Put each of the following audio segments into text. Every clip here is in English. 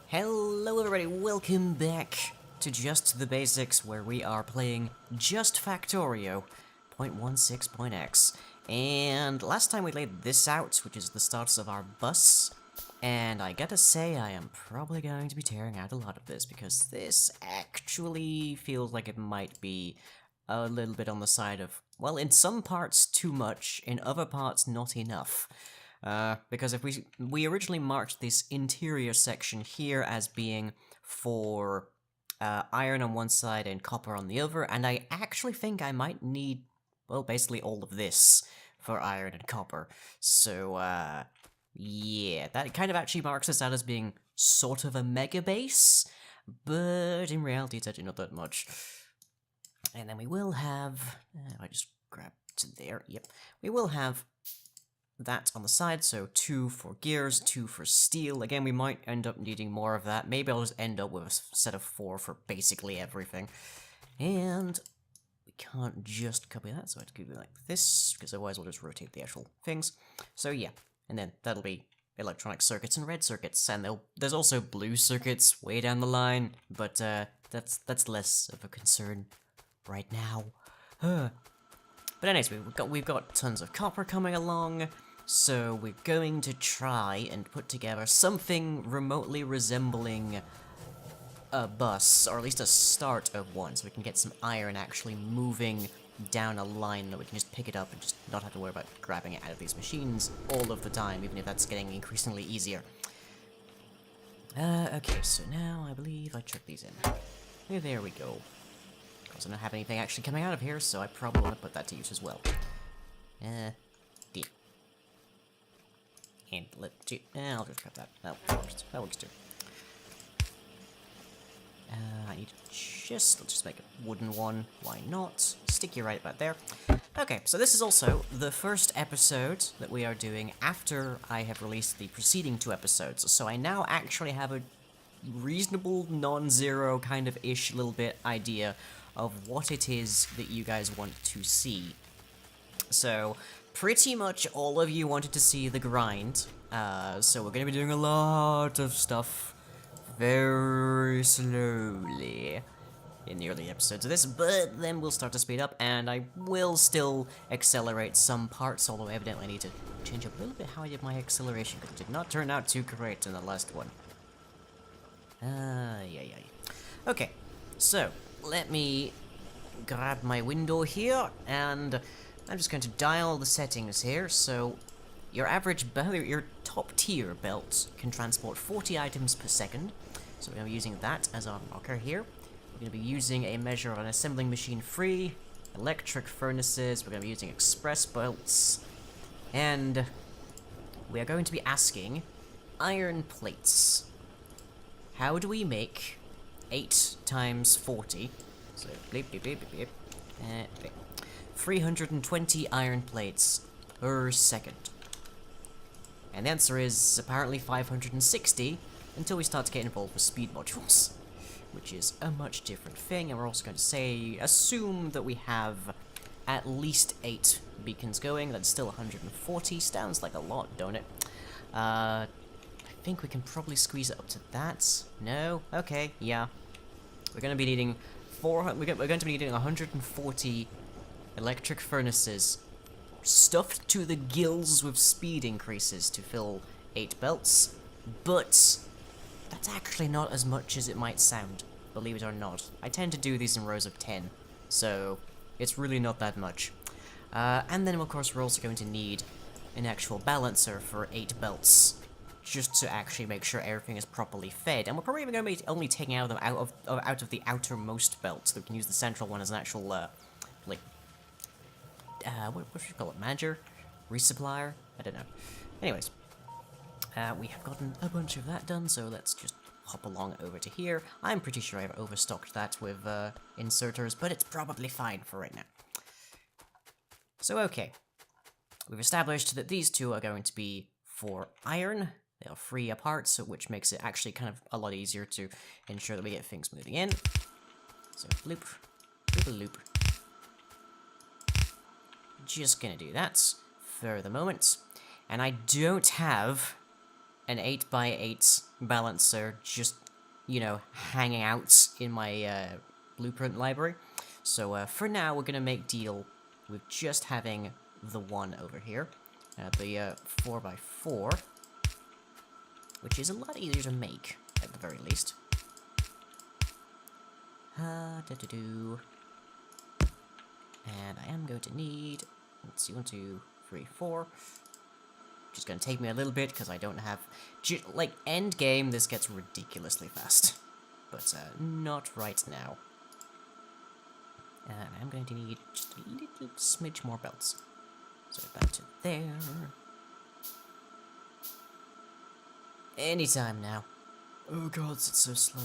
Hello everybody, welcome back to Just the Basics, where we are playing Just Factorio, 0.16.x. And last time we laid this out, which is the starts of our bus, and I gotta say I am probably going to be tearing out a lot of this, because this actually feels like it might be a little bit on the side of, well, in some parts too much, in other parts not enough. Because if we originally marked this interior section here as being for iron on one side and copper on the other, and I actually think I might need, well, basically all of this for iron and copper. So, yeah, that kind of actually marks this out as being sort of a mega base, but in reality it's actually not that much. And then we will have, I just grab to there, yep, we will have that on the side, so 2 for gears, 2 for steel. Again, we might end up needing more of that. Maybe I'll just end up with a set of 4 for basically everything. And we can't just copy that, so I have to do it like this, because otherwise we'll just rotate the actual things. So yeah, and then that'll be electronic circuits and red circuits, and there's also blue circuits way down the line, but that's less of a concern right now. But anyways, we've got tons of copper coming along, so we're going to try and put together something remotely resembling a bus, or at least a start of one, so we can get some iron actually moving down a line that we can just pick it up and just not have to worry about grabbing it out of these machines all of the time, even if that's getting increasingly easier. Okay, so now I believe I chuck these in. Yeah, there we go. Of course, I don't have anything actually coming out of here, so I probably want to put that to use as well. D. And I'll just cut that. That works too. I need to let's just make a wooden one. Why not? Stick you right about there. Okay, so this is also the first episode that we are doing after I have released the preceding 2 episodes. So I now actually have a reasonable, non-zero kind of ish little bit idea of what it is that you guys want to see. So, pretty much all of you wanted to see the grind, so we're gonna be doing a lot of stuff very slowly in the early episodes of this, but then we'll start to speed up, and I will still accelerate some parts, although evidently I need to change up a little bit how I did my acceleration, because it did not turn out too great in the last one. Yeah. Okay, so let me grab my window here, and I'm just going to dial the settings here. So your your top tier belt can transport 40 items per second. So we're going to be using that as our marker here. We're going to be using a measure of an assembling machine free, electric furnaces, we're going to be using express belts, and we are going to be asking iron plates. How do we make 8 times 40, so bleep, 320 iron plates per second? And the answer is apparently 560, until we start to get involved with speed modules, which is a much different thing, and we're also going to assume that we have at least 8 beacons going. That's still 140, sounds like a lot, don't it? I think we can probably squeeze it up to that. No? Okay, yeah. We're going to be needing we're going to be needing 140 electric furnaces stuffed to the gills with speed increases to fill 8 belts, but that's actually not as much as it might sound, believe it or not. I tend to do these in rows of 10, so it's really not that much. And then, of course, we're also going to need an actual balancer for 8 belts, just to actually make sure everything is properly fed. And we're probably even going to be only taking out of the outermost belt, so we can use the central one as an actual, what should you call it? Manager? Resupplier? I don't know. Anyways, we have gotten a bunch of that done, so let's just hop along over to here. I'm pretty sure I've overstocked that with inserters, but it's probably fine for right now. So, okay. We've established that these 2 are going to be for iron. They are free apart, so which makes it actually kind of a lot easier to ensure that we get things moving in. So, loop, loop. Just gonna do that for the moment. And I don't have an 8x8 balancer just, you know, hanging out in my blueprint library. So for now, we're gonna make deal with just having the one over here, the 4x4, which is a lot easier to make, at the very least. And I am going to need, let's see, 1, 2, 3, 4. Which is going to take me a little bit, because I don't have, like, end game, this gets ridiculously fast. But, not right now. And I'm going to need just a little smidge more belts. So back to there. Anytime now. Oh god, it's so slow.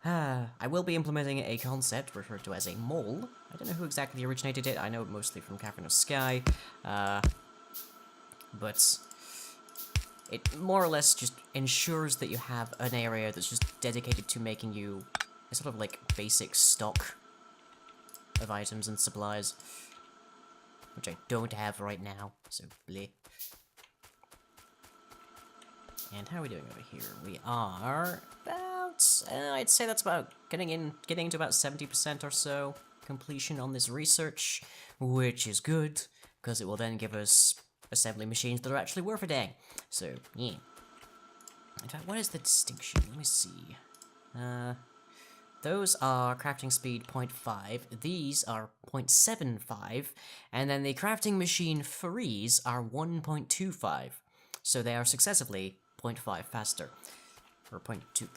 I will be implementing a concept referred to as a mole. I don't know who exactly originated it. I know it mostly from Cavern of Sky. But it more or less just ensures that you have an area that's just dedicated to making you a sort of like basic stock of items and supplies, which I don't have right now, so bleh. And how are we doing over here? We are about, I'd say that's about getting into about 70% or so completion on this research, which is good, because it will then give us assembly machines that are actually worth a dang. So, yeah. In fact, what is the distinction? Let me see. Those are crafting speed 0.5, these are 0.75, and then the crafting machine frees are 1.25. So they are successively 0.5 faster. Or 0.2,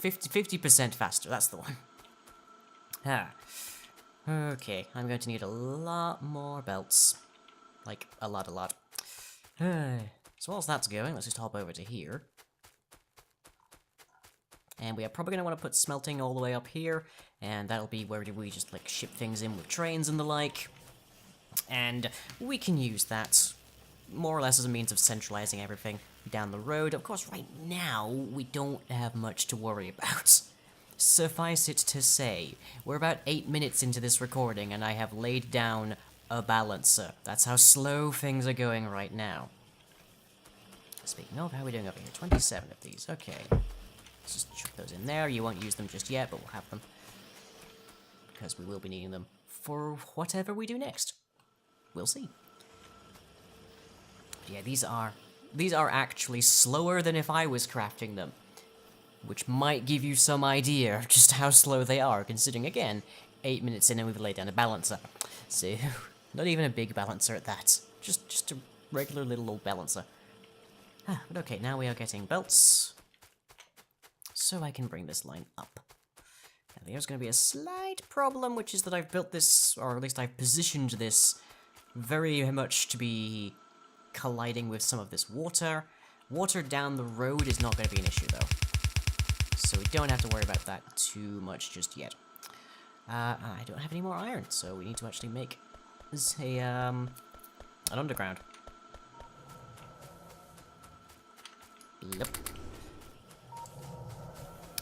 50% faster, that's the one. Okay, I'm going to need a lot more belts. Like, a lot. So whilst that's going, let's just hop over to here. And we are probably going to want to put smelting all the way up here, and that'll be where we just, like, ship things in with trains and the like. And we can use that more or less as a means of centralizing everything down the road. Of course, right now, we don't have much to worry about. Suffice it to say, we're about 8 minutes into this recording, and I have laid down a balancer. That's how slow things are going right now. Speaking of, how are we doing over here? 27 of these, okay. Let's just chuck those in there. You won't use them just yet, but we'll have them. Because we will be needing them for whatever we do next. We'll see. But yeah, these are actually slower than if I was crafting them. Which might give you some idea of just how slow they are, considering, again, 8 minutes in and we've laid down a balancer. So, not even a big balancer at that. Just a regular little old balancer. But okay, now we are getting belts. So I can bring this line up. Now there's going to be a slight problem, which is that I've built this, or at least I've positioned this, very much to be colliding with some of this water. Water down the road is not going to be an issue, though. So we don't have to worry about that too much just yet. I don't have any more iron, so we need to actually make an underground. Yep.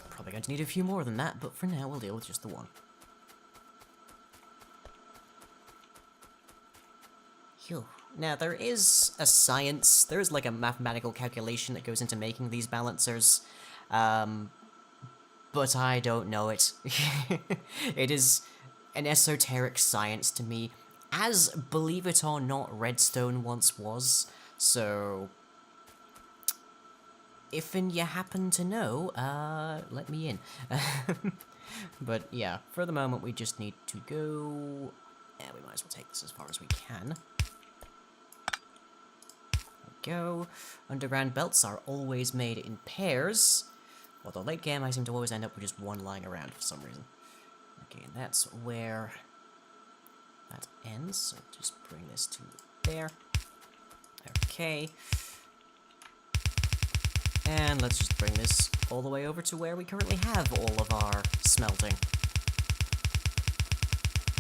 Probably going to need a few more than that, but for now we'll deal with just the one. Phew. Now there is a science, there is like a mathematical calculation that goes into making these balancers, but I don't know it. It is an esoteric science to me, as, believe it or not, redstone once was, so if you happen to know, let me in. But yeah, for the moment we just need to go, yeah, we might as well take this as far as we can. Go. Underground belts are always made in pairs, although late game I seem to always end up with just one lying around for some reason. Okay, and that's where that ends, so just bring this to there. Okay. And let's just bring this all the way over to where we currently have all of our smelting.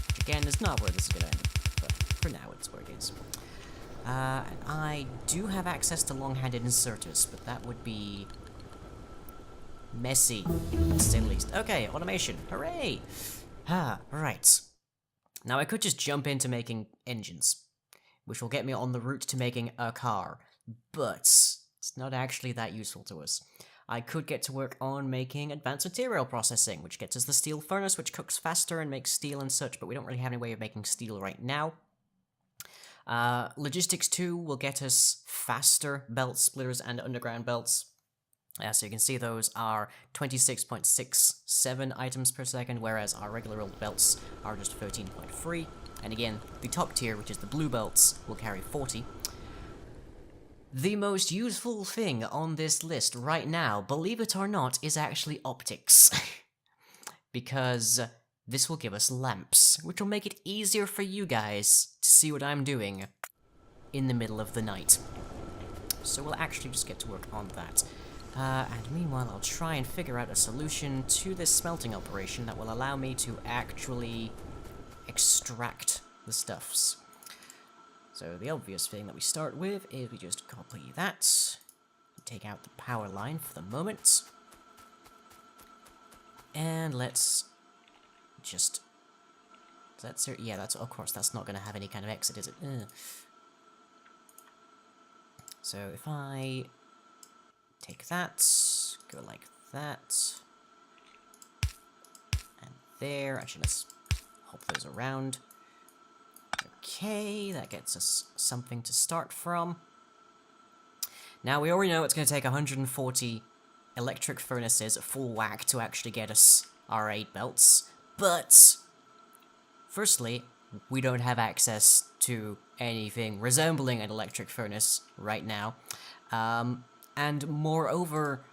Which again is not where this is going to end, but for now it's where it is. And I do have access to long-handed inserters, but that would be messy, to say the least. Okay, automation, hooray! Right. Now I could just jump into making engines, which will get me on the route to making a car, but It's not actually that useful to us. I could get to work on making advanced material processing, which gets us the steel furnace, which cooks faster and makes steel and such, but we don't really have any way of making steel right now. Logistics 2 will get us faster belt splitters and underground belts. So you can see those are 26.67 items per second, whereas our regular old belts are just 13.3. And again, the top tier, which is the blue belts, will carry 40. The most useful thing on this list right now, believe it or not, is actually optics. Because this will give us lamps, which will make it easier for you guys to see what I'm doing in the middle of the night. So we'll actually just get to work on that. And meanwhile, I'll try and figure out a solution to this smelting operation that will allow me to actually extract the stuffs. So the obvious thing that we start with is we just copy that, take out the power line for the moment, and let's just... That's it. Yeah, that's, of course, that's not going to have any kind of exit, is it? So if I take that, go like that, and there. Actually, let's hop those around. Okay, that gets us something to start from. Now, we already know it's going to take 140 electric furnaces at full whack to actually get us our 8 belts, but firstly, we don't have access to anything resembling an electric furnace right now, and moreover,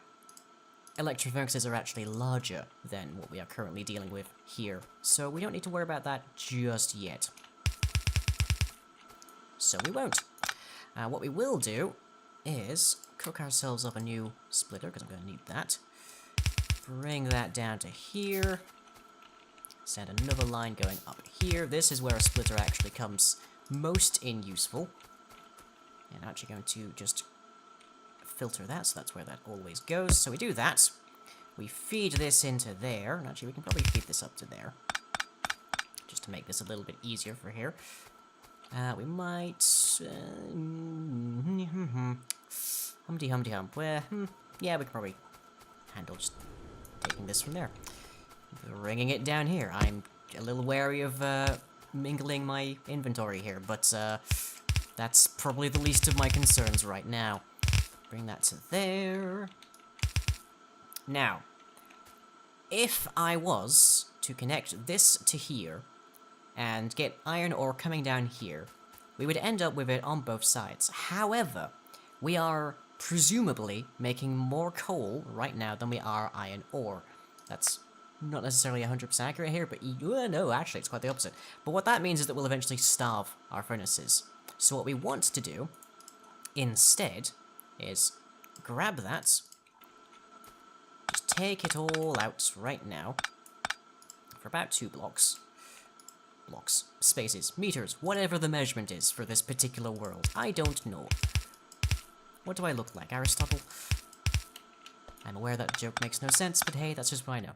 electric furnaces are actually larger than what we are currently dealing with here, so we don't need to worry about that just yet. So we won't. What we will do is cook ourselves up a new splitter, because I'm going to need that. Bring that down to here. Send another line going up here. This is where a splitter actually comes most in useful. And I'm actually going to just filter that, so that's where that always goes. So we do that. We feed this into there. And actually, we can probably feed this up to there, just to make this a little bit easier for here. We might... Humdy-humdy-hump. Yeah, we can probably handle just taking this from there. Bringing it down here. I'm a little wary of mingling my inventory here, but that's probably the least of my concerns right now. Bring that to there. Now, if I was to connect this to here, and get iron ore coming down here, we would end up with it on both sides. However, we are presumably making more coal right now than we are iron ore. That's not necessarily 100% accurate here, but no, actually, it's quite the opposite. But what that means is that we'll eventually starve our furnaces. So what we want to do, instead, is grab that, just take it all out right now, for about 2 blocks, spaces, meters, whatever the measurement is for this particular world. I don't know. What do I look like, Aristotle? I'm aware that joke makes no sense, but hey, that's just what I know.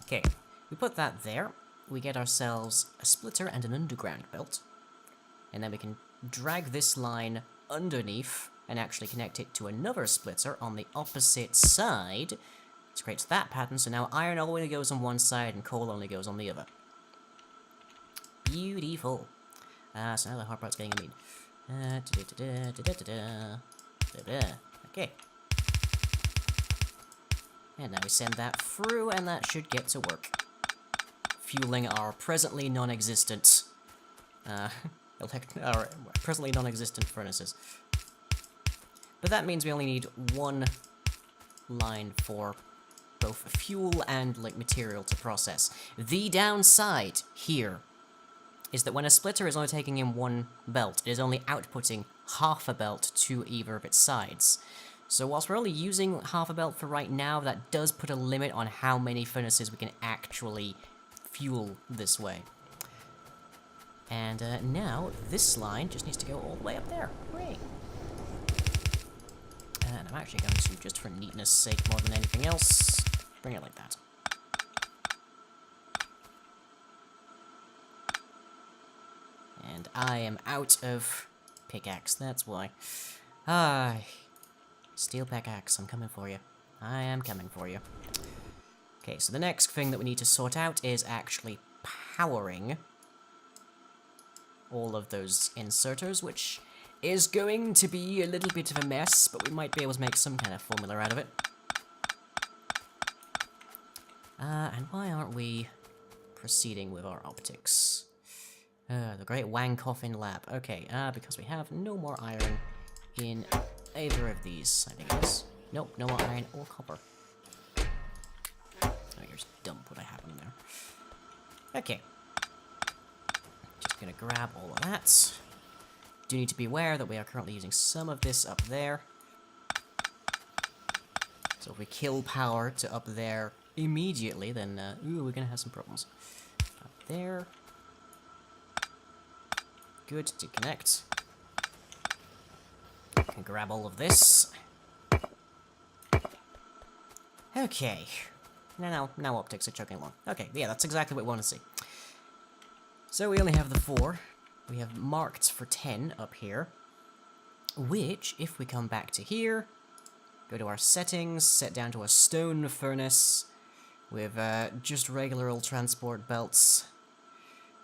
Okay, we put that there. We get ourselves a splitter and an underground belt. And then we can drag this line underneath and actually connect it to another splitter on the opposite side. It creates that pattern, so now iron only goes on one side and coal only goes on the other. Beautiful. So now the hard part's getting a mean. Okay. And now we send that through, and that should get to work. Fueling our presently non-existent, presently non-existent furnaces. But that means we only need one line for both fuel and, like, material to process. The downside here is that when a splitter is only taking in one belt, it is only outputting half a belt to either of its sides. So whilst we're only using half a belt for right now, that does put a limit on how many furnaces we can actually fuel this way. And now, this line just needs to go all the way up there. Hooray! And I'm actually going to, just for neatness sake more than anything else, bring it like that. And I am out of pickaxe, that's why. Ah, steel pickaxe, I'm coming for you. I am coming for you. Okay, so the next thing that we need to sort out is actually powering all of those inserters, which is going to be a little bit of a mess, but we might be able to make some kind of formula out of it. And why aren't we proceeding with our optics? The Great Wang Coffin Lab. Okay, because we have no more iron in either of these, I think it is. Nope, no more iron or copper. Oh, you're just dump what I have in there. Okay. Just gonna grab all of that. Do need to be aware that we are currently using some of this up there. So if we kill power to up there immediately, then, ooh, we're gonna have some problems. Up there. Good, to connect. Can grab all of this. Okay. Now optics are chugging along. Okay, yeah, that's exactly what we want to see. So we only have the 4. We have marked for 10 up here. Which, if we come back to here, go to our settings, set down to a stone furnace with just regular old transport belts,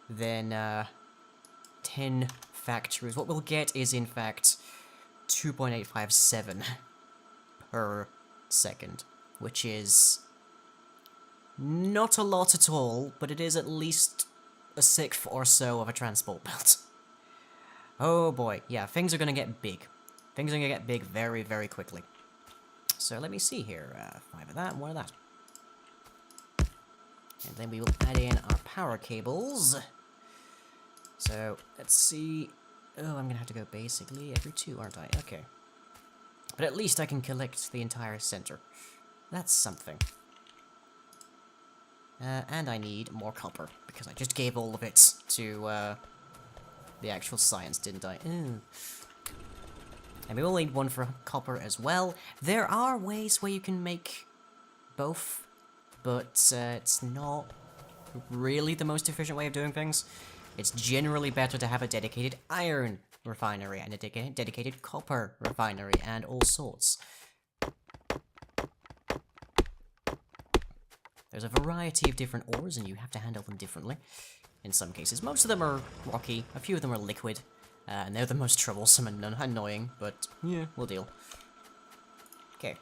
then 10 factories. What we'll get is, in fact, 2.857 per second, which is not a lot at all, but it is at least a sixth or so of a transport belt. Oh boy, yeah, things are gonna get big. Things are gonna get big very, very quickly. So let me see here, 5 of that and 1 of that. And then we will add in our power cables. So, let's see. Oh, I'm gonna have to go basically every 2, aren't I? Okay. But at least I can collect the entire center. That's something. And I need more copper, because I just gave all of it to, the actual science, didn't I? Ooh. And we will need 1 for copper as well. There are ways where you can make both, but it's not really the most efficient way of doing things. It's generally better to have a dedicated iron refinery and a dedicated copper refinery and all sorts. There's a variety of different ores and you have to handle them differently in some cases. Most of them are rocky, a few of them are liquid, and they're the most troublesome and annoying, but yeah, we'll deal. Okay.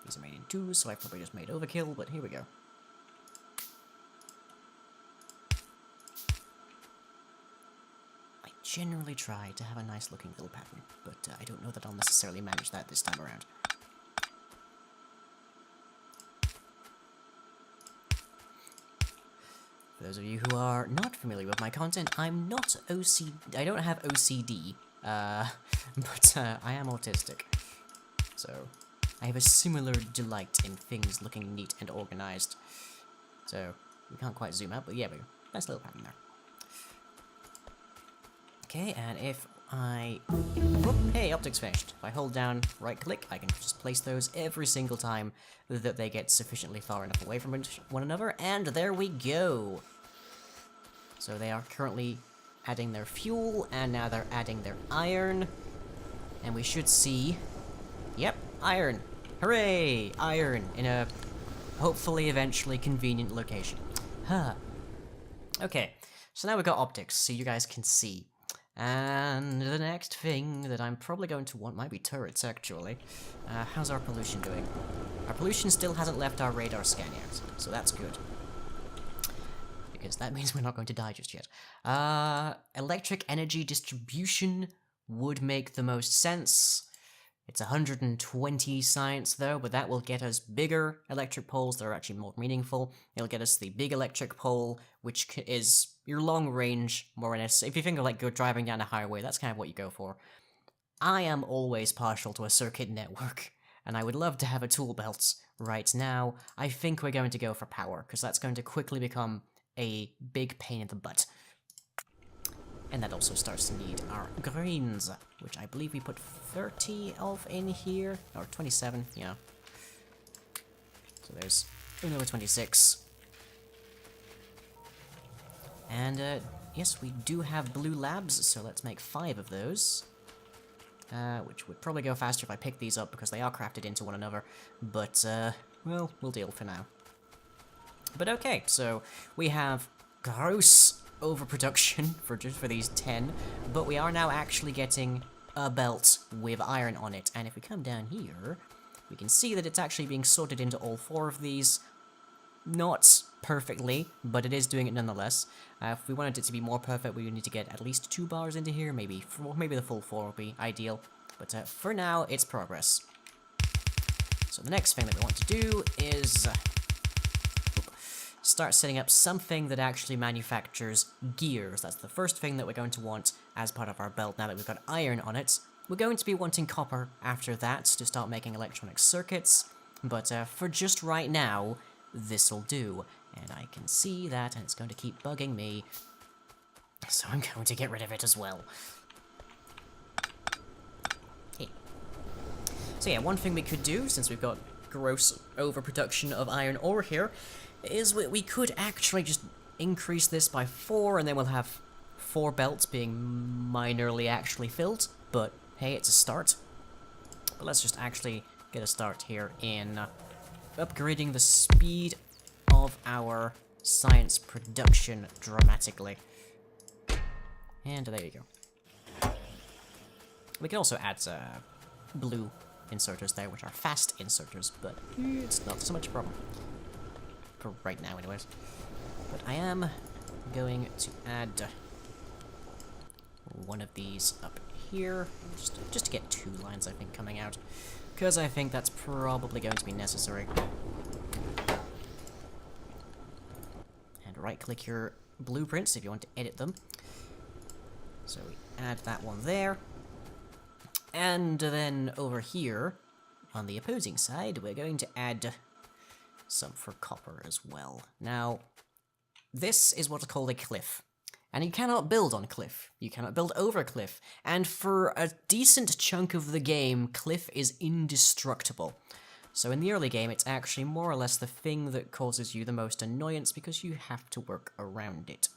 These are made in 2, so I probably just made overkill, but here we go. I generally try to have a nice looking little pattern, but I don't know that I'll necessarily manage that this time around. For those of you who are not familiar with my content, I'm not I don't have OCD, but I am autistic. So, I have a similar delight in things looking neat and organized. So, we can't quite zoom out, but yeah, nice little pattern there. Okay, and if I... Whoop, hey, optics finished. If I hold down right-click, I can just place those every single time that they get sufficiently far enough away from one another, and there we go! So they are currently adding their fuel, and now they're adding their iron. And we should see... Yep, iron! Hooray! Iron in a hopefully eventually convenient location. Huh. Okay, so now we've got optics, so you guys can see. And the next thing that I'm probably going to want might be turrets, actually. How's our pollution doing? Our pollution still hasn't left our radar scan yet, so that's good. Because that means we're not going to die just yet. Electric energy distribution would make the most sense. It's 120 science, though, but that will get us bigger electric poles that are actually more meaningful. It'll get us the big electric pole, which is your long range, more or less. If you think of, like, you're driving down a highway, that's kind of what you go for. I am always partial to a circuit network, and I would love to have a tool belt right now. I think we're going to go for power, because that's going to quickly become a big pain in the butt. And that also starts to need our greens, which I believe we put 30 of in here, or 27, yeah. So there's another 26. And, yes, we do have blue labs, so let's make 5 of those. Which would probably go faster if I pick these up, because they are crafted into one another. But, well, we'll deal for now. But okay, so we have gross overproduction for these 10, but we are now actually getting a belt with iron on it. And if we come down here, we can see that it's actually being sorted into all 4 of these. Not perfectly, but it is doing it nonetheless. If we wanted it to be more perfect, we would need to get at least 2 bars into here, maybe 4, maybe the full 4 would be ideal. But for now, it's progress. So the next thing that we want to do is start setting up something that actually manufactures gears. That's the first thing that we're going to want as part of our belt now that we've got iron on it. We're going to be wanting copper after that to start making electronic circuits, but for just right now, this'll do. And I can see that, and it's going to keep bugging me, so I'm going to get rid of it as well. Okay. So yeah, one thing we could do, since we've got gross overproduction of iron ore here, is we could actually just increase this by 4, and then we'll have 4 belts being minorly actually filled, but hey, it's a start. But let's just actually get a start here in upgrading the speed of our science production dramatically. And there you go. We can also add blue inserters there, which are fast inserters, but it's not so much a problem. For right now, anyways. But I am going to add one of these up here, just to get 2 lines, I think, coming out, because I think that's probably going to be necessary. And right-click your blueprints if you want to edit them. So we add that one there. And then over here, on the opposing side, we're going to add some for copper as well. Now, this is what's called a cliff. And you cannot build on cliff. You cannot build over cliff. And for a decent chunk of the game, cliff is indestructible. So in the early game, it's actually more or less the thing that causes you the most annoyance because you have to work around it.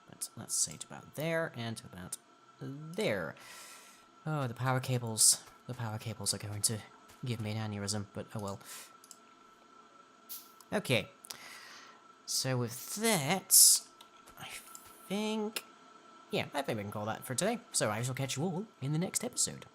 But let's say to about there and to about there. Oh, the power cables. The power cables are going to give me an aneurysm, but oh well. Okay. So with that, I think we can call that for today. So I shall catch you all in the next episode.